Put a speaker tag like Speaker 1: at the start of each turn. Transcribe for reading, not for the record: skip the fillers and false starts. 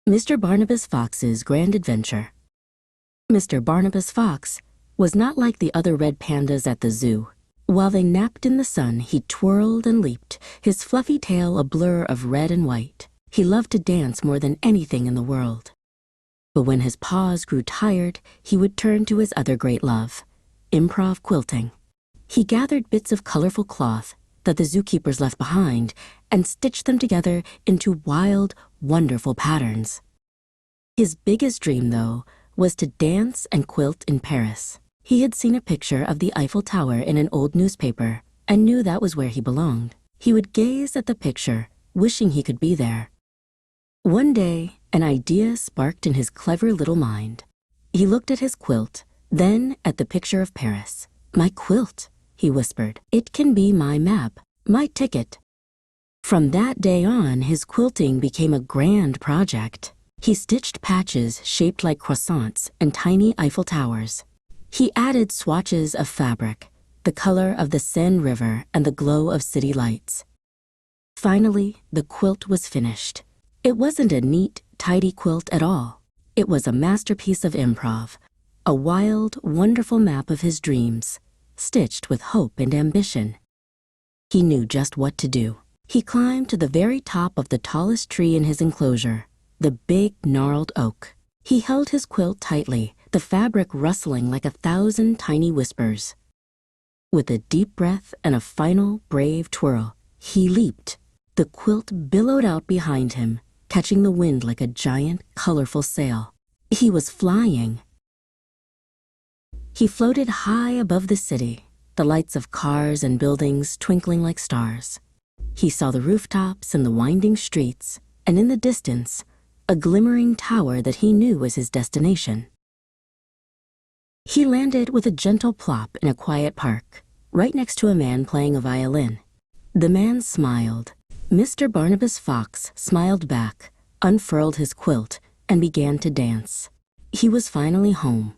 Speaker 1: Mister Barnabus Fox's Grand Adventure. Mr. Barnabus Fox was not like the other red pandas at the zoo. While they napped in the sun, he twirled and leaped, his fluffy tail a blur of red and white. He loved to dance more than anything in the world. But when his paws grew tired, he would turn to his other great love, improv quilting. He gathered bits of colorful cloth that the zookeepers left behind and stitched them together into wild, wonderful patterns. His biggest dream, though, was to dance and quilt in Paris. He had seen a picture of the Eiffel Tower in an old newspaper and knew that was where he belonged. He would gaze at the picture, wishing he could be there. One day, an idea sparked in his clever little mind. He looked at his quilt, then at the picture of Paris. "My quilt," he whispered. "It can be my map, my ticket." From that day on, his quilting became a grand project. He stitched patches shaped like croissants and tiny Eiffel Towers. He added swatches of fabric, the color of the Seine River and the glow of city lights. Finally, the quilt was finished. It wasn't a neat, tidy quilt at all. It was a masterpiece of improv, a wild, wonderful map of his dreams, stitched with hope and ambition. He knew just what to do. He climbed to the very top of the tallest tree in his enclosure, the big, gnarled oak. He held his quilt tightly, the fabric rustling like 1,000 tiny whispers. With a deep breath and a final, brave twirl, he leaped. The quilt billowed out behind him, catching the wind like a giant, colorful sail. He was flying. He floated high above the city, the lights of cars and buildings twinkling like stars. He saw the rooftops and the winding streets, and in the distance, a glimmering tower that he knew was his destination. He landed with a gentle plop in a quiet park, right next to a man playing a violin. The man smiled. Mr. Barnabus Fox smiled back, unfurled his quilt, and began to dance. He was finally home,